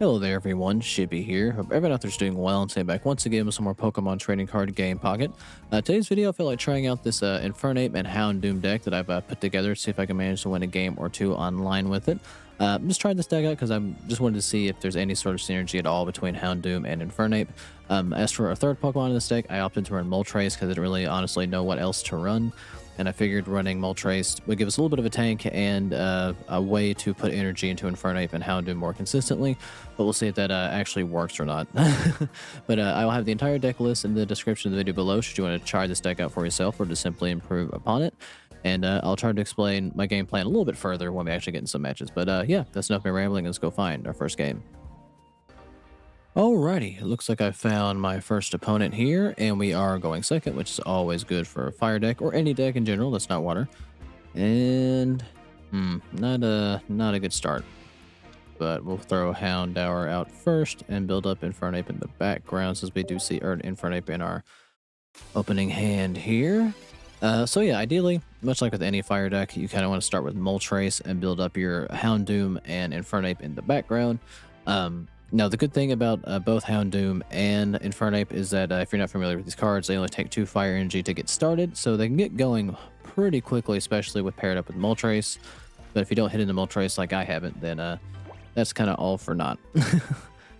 Hello there everyone, Shippy here. Hope everyone out there's doing well and staying back once again with some more Pokemon trading card game pocket. Today's video I feel like trying out this Infernape and Houndoom deck that I've put together to see if I can manage to win a game or two online with it. I'm just trying this deck out because I just wanted to see if there's any sort of synergy at all between Houndoom and Infernape. As for a third Pokemon in this deck, I opted to run Moltres because I didn't really honestly know what else to run. And I figured running Moltres would give us a little bit of a tank and a way to put energy into Infernape and Houndoom more consistently. But we'll see if that actually works or not. But I will have the entire deck list in the description of the video below should you want to try this deck out for yourself or to simply improve upon it. And I'll try to explain my game plan a little bit further when we actually get in some matches. But yeah, that's enough of me rambling. Let's go find our first game. Alrighty, it looks like I found my first opponent here, and we are going second, which is always good for a fire deck, or any deck in general that's not water. And, not a good start. But we'll throw Houndour out first, and build up Infernape in the background, since we do see Infernape in our opening hand here. So yeah, ideally, much like with any fire deck, you kind of want to start with Moltres and build up your Houndoom and Infernape in the background. Now, the good thing about both Houndoom and Infernape is that if you're not familiar with these cards, they only take 2 fire energy to get started, so they can get going pretty quickly, especially with paired up with Moltres. But if you don't hit into Moltres like I haven't, then that's kind of all for naught.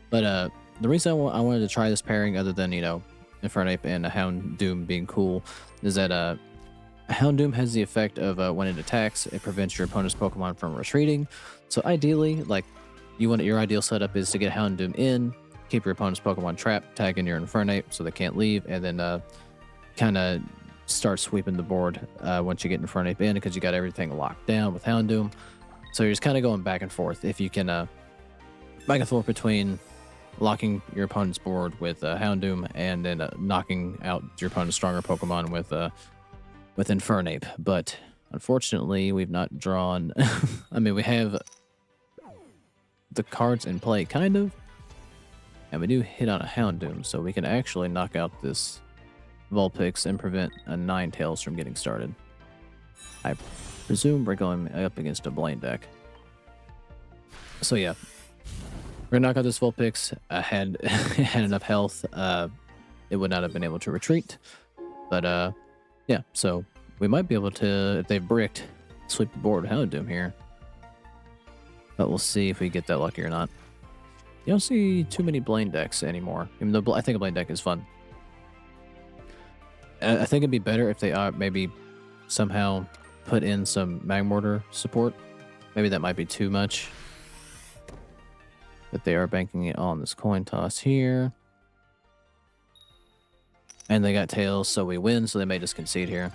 But the reason I wanted to try this pairing, other than, you know, Infernape and Houndoom being cool, is that Houndoom has the effect of when it attacks, it prevents your opponent's Pokemon from retreating. So ideally, like, your ideal setup is to get Houndoom in, keep your opponent's Pokemon trapped, tag in your Infernape so they can't leave, and then kind of start sweeping the board once you get Infernape in, because you got everything locked down with Houndoom. So you're just kind of going back and forth. If you can back and forth between locking your opponent's board with Houndoom and then knocking out your opponent's stronger Pokemon with Infernape. But unfortunately, we've not drawn. I mean, we have the cards in play, kind of, and we do hit on a Houndoom, so we can actually knock out this Vulpix and prevent a Ninetales from getting started. I presume we're going up against a Blaine deck. So yeah, we're gonna knock out this Vulpix. Had enough health, it would not have been able to retreat. But yeah, so we might be able to, if they've bricked, sweep the board with Houndoom here. But we'll see if we get that lucky or not. You don't see too many Blaine decks anymore, even though I think a Blaine deck is fun. I think it'd be better if they maybe somehow put in some Magmortar support. Maybe that might be too much. But they are banking it on this coin toss here. And they got Tails, so we win, so they may just concede here.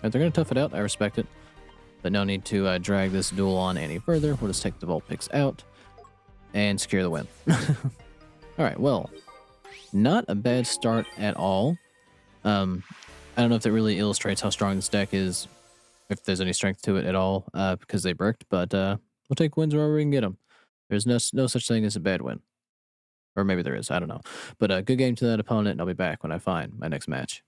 But they're going to tough it out. I respect it. But no need to drag this duel on any further. We'll just take the Vulpix out and secure the win. Alright, well, not a bad start at all. I don't know if that really illustrates how strong this deck is, if there's any strength to it at all, because they bricked, but we'll take wins wherever we can get them. There's no such thing as a bad win. Or maybe there is, I don't know. But good game to that opponent, and I'll be back when I find my next match.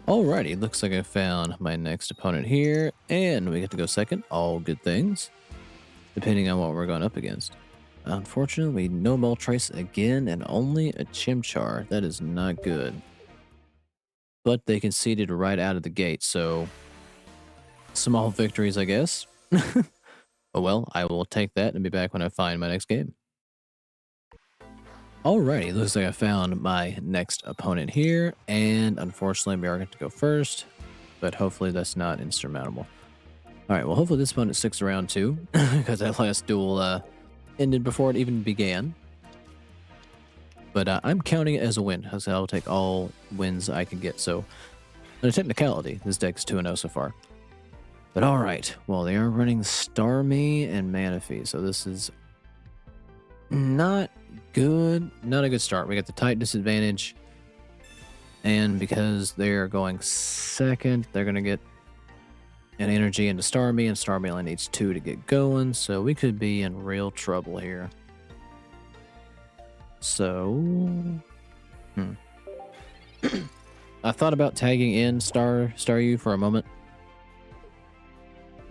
Alrighty, looks like I found my next opponent here, and we get to go second. All good things, depending on what we're going up against. Unfortunately, no Moltres again, and only a Chimchar. That is not good. But they conceded right out of the gate, so small victories, I guess. Oh well, I will take that and be back when I find my next game. Alrighty, looks like I found my next opponent here, and unfortunately we are going to go first, but hopefully that's not insurmountable. Alright, well hopefully this opponent sticks around too, because that last duel ended before it even began. But I'm counting it as a win, because I'll take all wins I can get, so on a technicality, this deck is 2-0 so far. But alright, well they are running Starmie and Manaphy, so this is not good. Not a good start. We got the tight disadvantage, and because they're going second, they're going to get an energy into Starmie, and Starmie only needs 2 to get going, so we could be in real trouble here. So I thought about tagging in Staryu for a moment,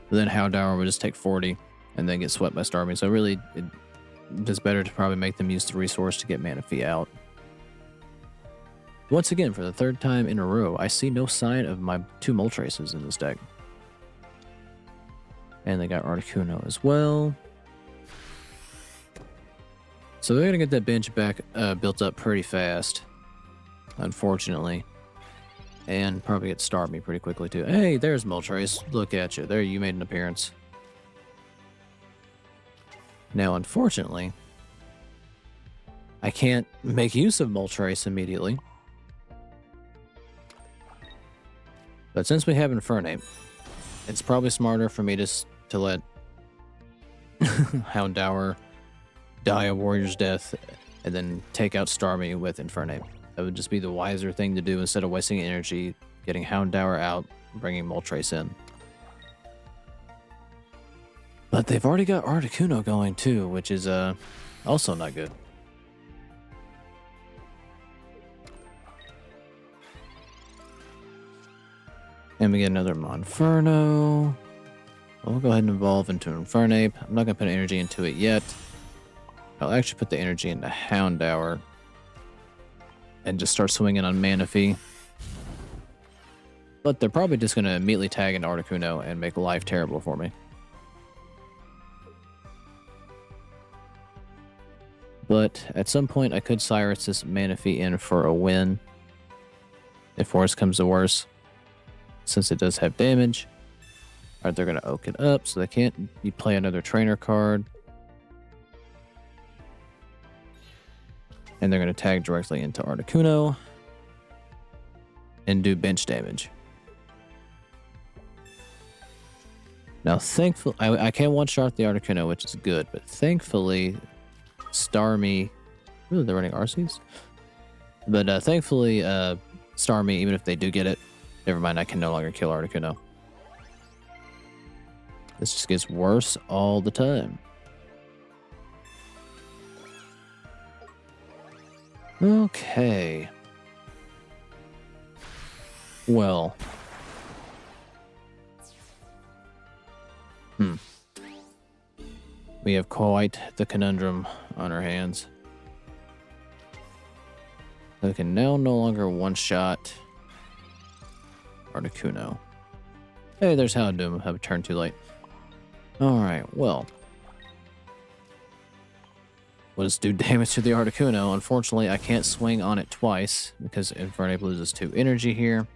but then Houndour would just take 40 and then get swept by Starmie. So really, it's better to probably make them use the resource to get Manaphy out. Once again, for the third time in a row, I see no sign of my 2 Moltres in this deck. And they got Articuno as well. So they're going to get that bench back built up pretty fast, unfortunately. And probably get Starmie pretty quickly too. Hey, there's Moltres. Look at you. There, you made an appearance. Now, unfortunately, I can't make use of Moltres immediately. But since we have Infernape, it's probably smarter for me to let Houndour die a warrior's death and then take out Starmie with Infernape. That would just be the wiser thing to do instead of wasting energy getting Houndour out and bringing Moltres in. But they've already got Articuno going too, which is also not good. And we get another Monferno. We'll go ahead and evolve into Infernape. I'm not going to put energy into it yet. I'll actually put the energy into Houndour and just start swinging on Manaphy. But they're probably just going to immediately tag into Articuno and make life terrible for me. But at some point, I could Cyrus this Manaphy in for a win. If worse comes to worse. Since it does have damage. Alright, they're going to oak it up, so they can't play another trainer card. And they're going to tag directly into Articuno. And do bench damage. Now, thankfully, I can one-shot the Articuno, which is good. But thankfully, Starmie... Really, they're running Arceus? But thankfully, Starmie, even if they do get it, never mind, I can no longer kill Articuno. This just gets worse all the time. Okay. Well. We have quite the conundrum on our hands. We can now no longer one-shot Articuno. Hey, there's Houndoom. I have a turn too late. Alright, well. We'll just do damage to the Articuno. Unfortunately, I can't swing on it twice because Infernape loses 2 energy here.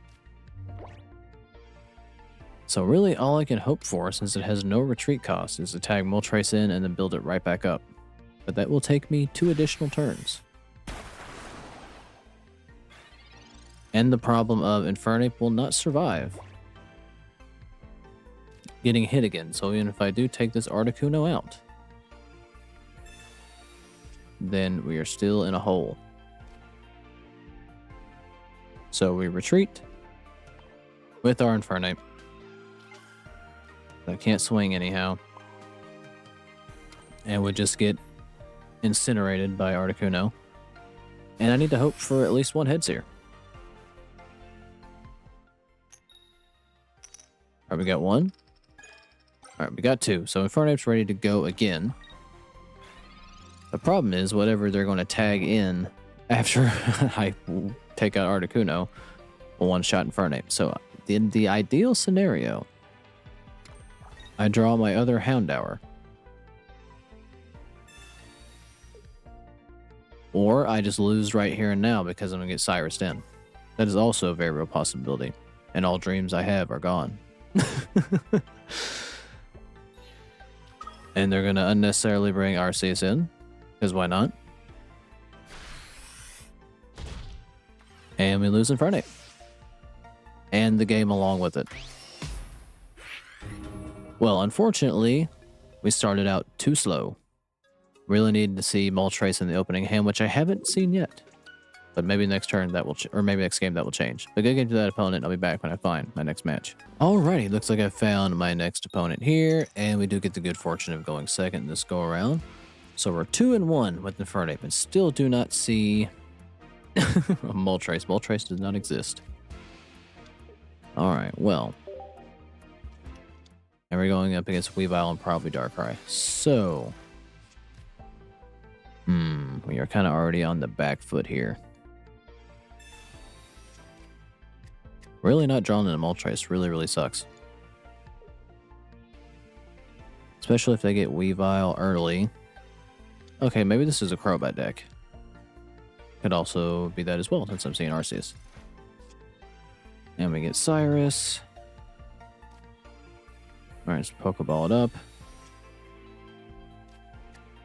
So really, all I can hope for, since it has no retreat cost, is to tag Moltres in and then build it right back up. But that will take me 2 additional turns. And the problem of Infernape will not survive getting hit again. So even if I do take this Articuno out, then we are still in a hole. So we retreat with our Infernape. I can't swing anyhow. And we just get incinerated by Articuno. And I need to hope for at least 1 Headseer. Alright, we got 1. Alright, we got 2. So Infernape's ready to go again. The problem is, whatever they're going to tag in after I take out Articuno will one-shot Infernape. So in the ideal scenario, I draw my other Houndour. Or I just lose right here and now because I'm going to get Cyrused in. That is also a very real possibility. And all dreams I have are gone. And they're going to unnecessarily bring Arceus in. Because why not? And we lose Infernape. And the game along with it. Well, unfortunately, we started out too slow. Really needed to see Moltres in the opening hand, which I haven't seen yet. But maybe next turn that will, or maybe next game that will change. But good game to that opponent. I'll be back when I find my next match. Alrighty, looks like I found my next opponent here, and we do get the good fortune of going second this go around. So we're 2-1 with Infernape, and still do not see Moltres. Moltres does not exist. Alright, well. And we're going up against Weavile and probably Darkrai. So, we are kind of already on the back foot here. Really not drawn in a Moltres really, really sucks. Especially if they get Weavile early. Okay, maybe this is a Crobat deck. Could also be that as well, since I'm seeing Arceus. And we get Cyrus. Alright, let's Pokeball it up.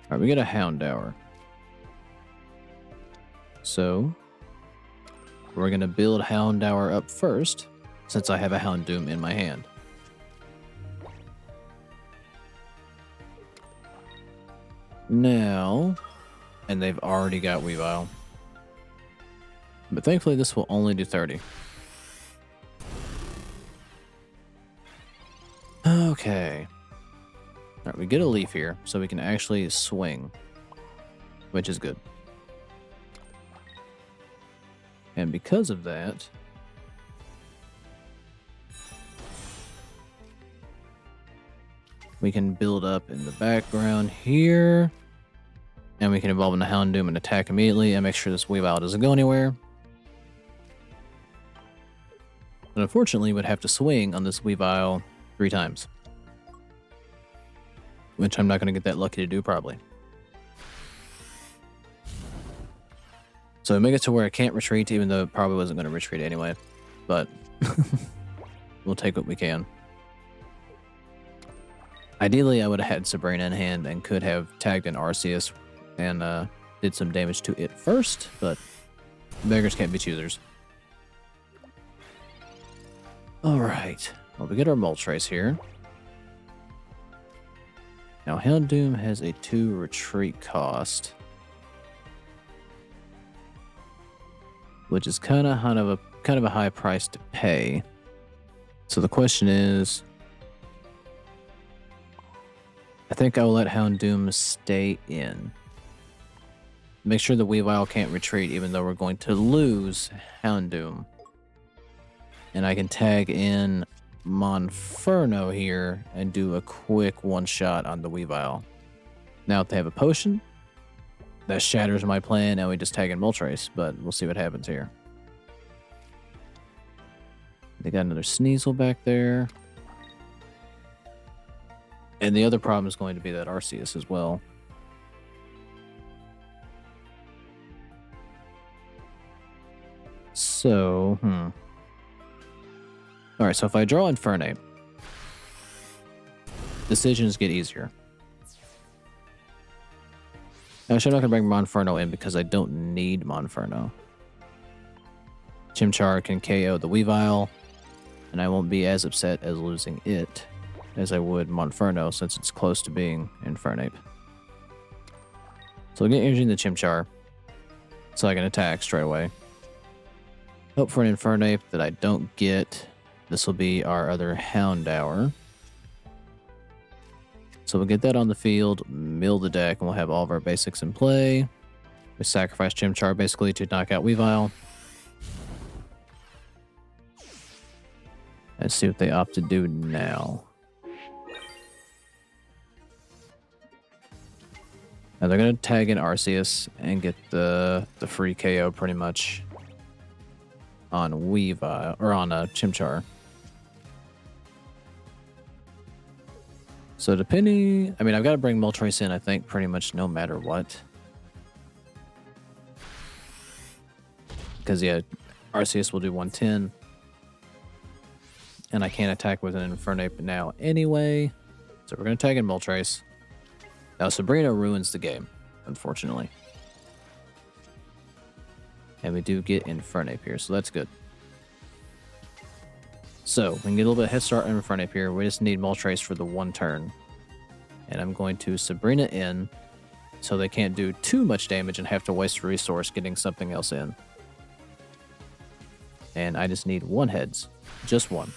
Alright, we get a Houndour. So, we're going to build Houndour up first, since I have a Houndoom in my hand. Now, and they've already got Weavile. But thankfully this will only do 30. Okay. Alright, we get a leaf here, so we can actually swing. Which is good. And because of that, we can build up in the background here. And we can evolve into Houndoom and attack immediately and make sure this Weavile doesn't go anywhere. But unfortunately, we'd have to swing on this Weavile 3 times. Which I'm not going to get that lucky to do, probably. So make it to where I can't retreat, even though it probably wasn't going to retreat anyway. But we'll take what we can. Ideally, I would have had Sabrina in hand and could have tagged an Arceus and did some damage to it first, but beggars can't be choosers. Alright, well, we get our Moltres here. Now, Houndoom has a 2 retreat cost, which is kind of a high price to pay. So the question is, I think I will let Houndoom stay in. Make sure the Weavile can't retreat, even though we're going to lose Houndoom. And I can tag in Monferno here and do a quick one-shot on the Weavile. Now, if they have a potion, that shatters my plan, and we just tag in Moltres, but we'll see what happens here. They got another Sneasel back there. And the other problem is going to be that Arceus as well. So, Alright, so if I draw Infernape, decisions get easier. Actually, I'm not going to bring Monferno in because I don't need Monferno. Chimchar can KO the Weavile, and I won't be as upset as losing it as I would Monferno since it's close to being Infernape. So I'll get energy in the Chimchar so I can attack straight away. Hope for an Infernape that I don't get. This will be our other Houndour. So we'll get that on the field, mill the deck, and we'll have all of our basics in play. We sacrifice Chimchar basically to knock out Weavile. Let's see what they opt to do now. Now they're going to tag in Arceus and get the free KO pretty much on Weavile, or on Chimchar. So depending, I mean, I've got to bring Moltres in, I think, pretty much no matter what. Because, yeah, Arceus will do 110. And I can't attack with an Infernape now anyway. So we're going to tag in Moltres. Now, Sabrina ruins the game, unfortunately. And we do get Infernape here, so that's good. So, we can get a little bit of head start on Infernape here. We just need Moltres for the 1 turn. And I'm going to Sabrina in, so they can't do too much damage and have to waste a resource getting something else in. And I just need 1 heads. Just 1.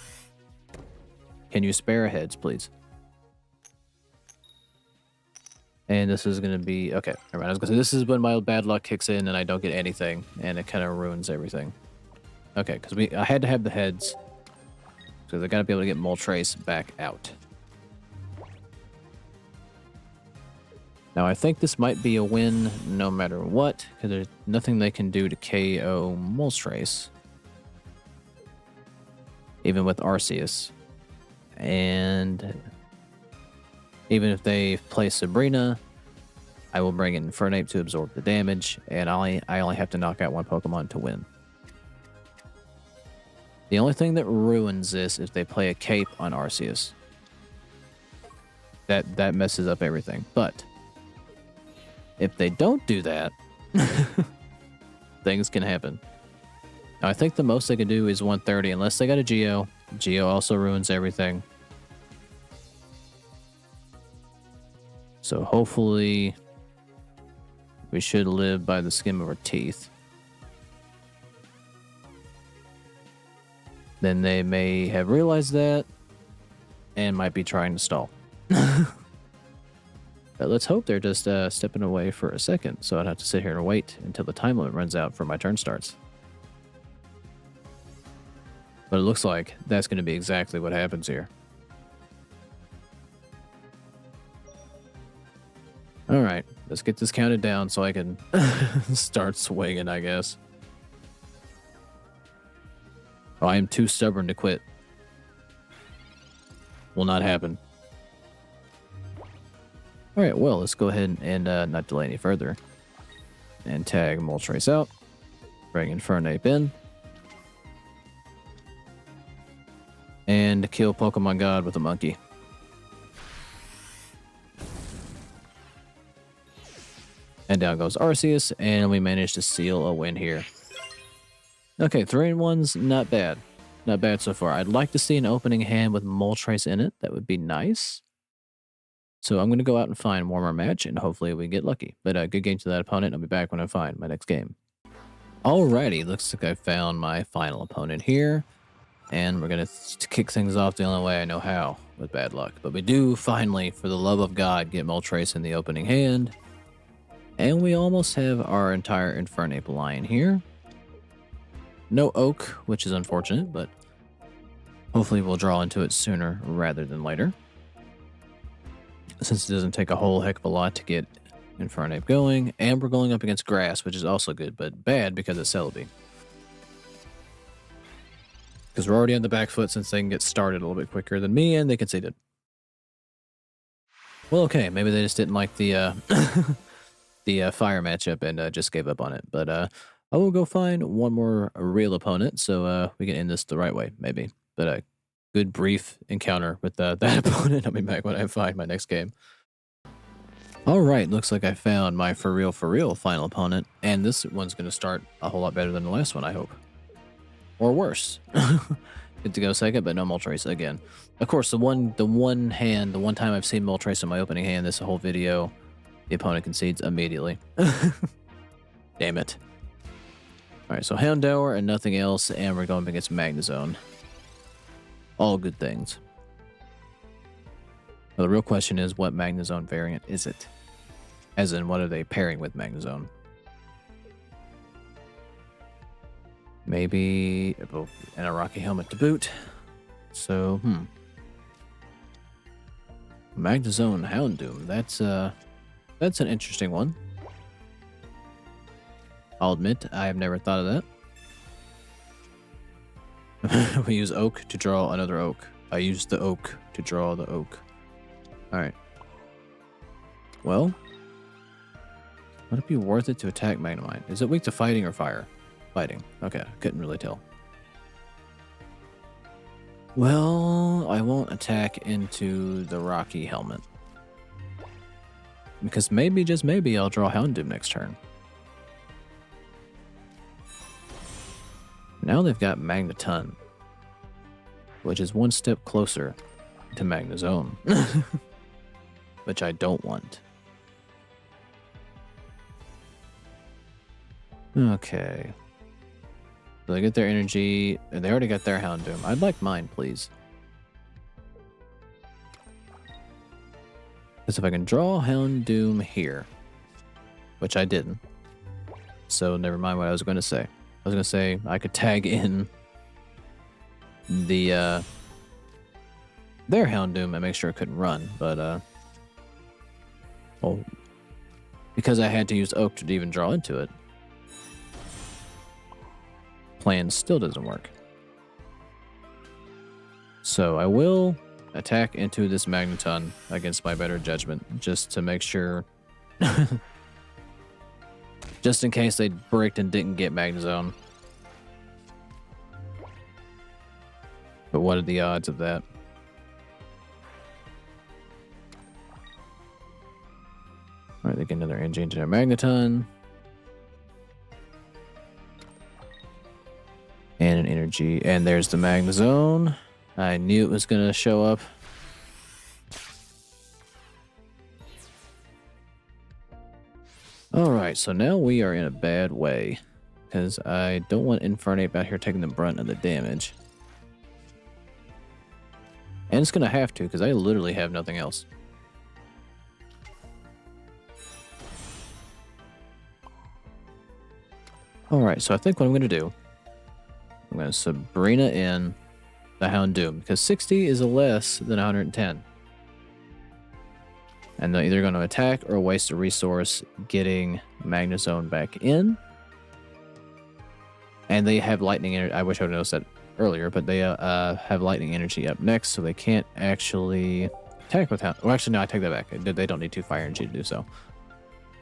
Can you spare a heads, please? And this is going to be... Okay, all right, I was going to say, this is when my bad luck kicks in and I don't get anything, and it kind of ruins everything. Okay, because I had to have the heads, so they got to be able to get Moltres back out. Now, I think this might be a win no matter what, because there's nothing they can do to KO Moltres, even with Arceus. And even if they play Sabrina, I will bring in Infernape to absorb the damage, and I only have to knock out one Pokemon to win. The only thing that ruins this is they play a Cape on Arceus. That messes up everything. But if they don't do that, things can happen. Now, I think the most they can do is 130, unless they got a Geo. Geo also ruins everything. So hopefully we should live by the skin of our teeth. Then they may have realized that and might be trying to stall. But let's hope they're just stepping away for a second, so I'd have to sit here and wait until the time limit runs out for my turn starts. But it looks like that's going to be exactly what happens here. Alright, let's get this counted down so I can start swinging, I guess. Oh, I am too stubborn to quit. Will not happen. Alright, well, let's go ahead and not delay any further. And tag Moltres out. Bring Infernape in. And kill Pokemon God with a monkey. And down goes Arceus, and we managed to seal a win here. Okay, 3-1's not bad. Not bad so far. I'd like to see an opening hand with Moltres in it. That would be nice. So I'm going to go out and find one more match, and hopefully we get lucky. But good game to that opponent. I'll be back when I find my next game. Alrighty, looks like I found my final opponent here. And we're going to kick things off the only way I know how, with bad luck. But we do finally, for the love of God, get Moltres in the opening hand. And we almost have our entire Infernape line here. No Oak, which is unfortunate, but hopefully we'll draw into it sooner rather than later. Since it doesn't take a whole heck of a lot to get Infernape going. And we're going up against Grass, which is also good, but bad because it's Celebi. Because we're already on the back foot since they can get started a little bit quicker than me, and they conceded. Well, okay, maybe they just didn't like the the fire matchup and just gave up on it. But I will go find one more real opponent so we can end this the right way, maybe. But a good brief encounter with that opponent. I'll be back when I find my next game. All right, looks like I found my for real final opponent, and this one's going to start a whole lot better than the last one, I hope. Or worse. Good to go second, but no Moltres again. Of course, the one time I've seen Moltres in my opening hand this whole video, the opponent concedes immediately. Damn it. Alright, so Houndour and nothing else, and we're going up against Magnezone. All good things. Well, the real question is, what Magnezone variant is it? As in, what are they pairing with Magnezone? Maybe and a Rocky Helmet to boot. So, Magnezone Houndoom. That's an interesting one. I'll admit, I have never thought of that. We use Oak to draw another Oak. I use the Oak to draw the Oak. Alright. Well, would it be worth it to attack Magnemite? Is it weak to fighting or fire? Fighting. Okay, couldn't really tell. Well, I won't attack into the Rocky Helmet. Because maybe, just maybe, I'll draw Houndoom next turn. Now they've got Magneton, which is one step closer to Magnezone, which I don't want. Okay. So they get their energy, and they already got their Houndoom. I'd like mine, please. Because if I can draw Houndoom here, which I didn't, so never mind what I was going to say. I was going to say I could tag in the their Houndoom and make sure it couldn't run, but well, because I had to use Oak to even draw into it. Plan still doesn't work. So I will attack into this Magneton against my better judgment, just to make sure, just in case they bricked and didn't get Magnezone. But what are the odds of that? All right, they get another energy into their Magneton. And an energy. And there's the Magnezone. I knew it was going to show up. Alright, so now we are in a bad way. Because I don't want Infernape out here taking the brunt of the damage. And it's going to have to, because I literally have nothing else. Alright, so I think what I'm going to do, I'm going to Sabrina in the Houndoom, because 60 is less than 110. And they're either going to attack or waste a resource getting Magnezone back in. And they have lightning energy. I wish I would have noticed that earlier, but they have lightning energy up next, so they can't actually attack with Houndoom. Well, actually, no, I take that back. They don't need 2 fire energy to do so.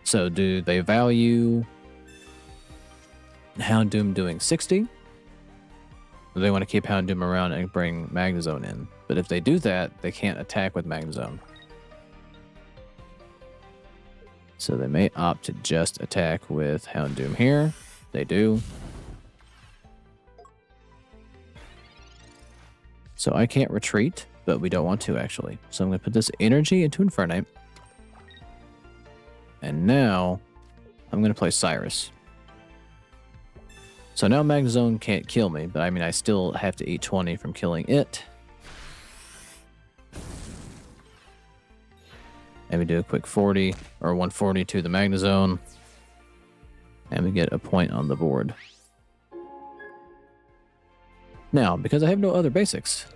So do they value Houndoom doing 60? They want to keep Houndoom around and bring Magnezone in. But if they do that, they can't attack with Magnezone. So they may opt to just attack with Houndoom here. They do. So I can't retreat, but we don't want to actually. So I'm going to put this energy into Infernape. And now I'm going to play Cyrus. So now Magnezone can't kill me, but I mean, I still have to eat 20 from killing it. And we do a quick 40 or 140 to the Magnezone. And we get a point on the board. Now, because I have no other basics,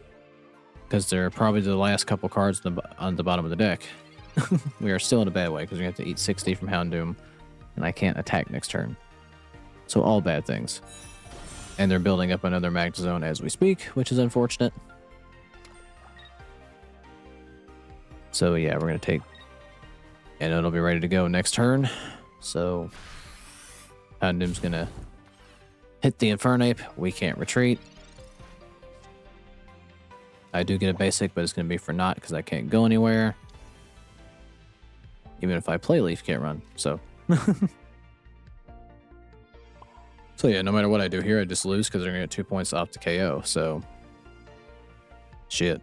because they're probably the last couple cards on the bottom of the deck, we are still in a bad way because we have to eat 60 from Houndoom, and I can't attack next turn. So all bad things. And they're building up another Magnezone as we speak, which is unfortunate. So yeah, we're going to take... And it'll be ready to go next turn. So Houndoom's going to hit the Infernape. We can't retreat. I do get a basic, but it's going to be for naught because I can't go anywhere. Even if I play Leaf, can't run. So... So yeah, no matter what I do here, I just lose because they're going to get 2 points off the KO, so... Shit.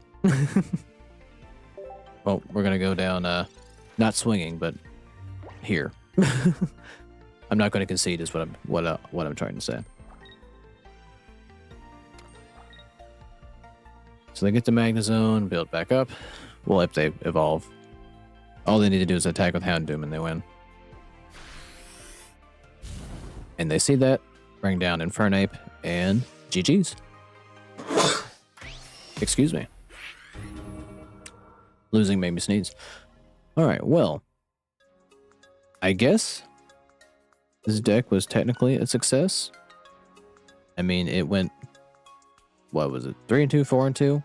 Well, we're going to go down, not swinging, but here. I'm not going to concede is what I'm trying to say. So they get the Magnezone, build back up. Well, if they evolve. All they need to do is attack with Houndoom and they win. And they see that. Bring down Infernape, and GG's. Excuse me. Losing made me sneeze. Alright, well. I guess this deck was technically a success. I mean, it went... What was it? 3-2, 4-2?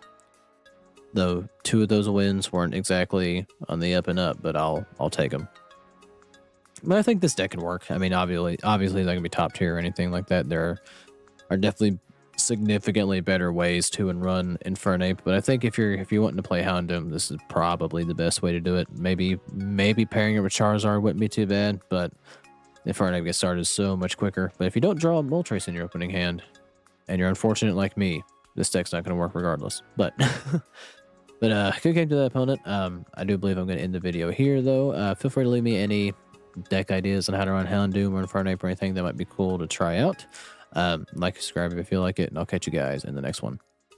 Though 2 of those wins weren't exactly on the up and up, but I'll take them. But I think this deck can work. I mean, obviously it's not going to be top tier or anything like that. There are definitely significantly better ways to and run Infernape. But I think if you're wanting to play Houndoom, this is probably the best way to do it. Maybe pairing it with Charizard wouldn't be too bad, but Infernape gets started so much quicker. But if you don't draw a Moltres in your opening hand, and you're unfortunate like me, this deck's not going to work regardless. But good game to that opponent. I do believe I'm going to end the video here, though. Feel free to leave me any deck ideas on how to run Houndoom or Infernape or anything that might be cool to try out. Like, subscribe if you feel like it, and I'll catch you guys in the next one.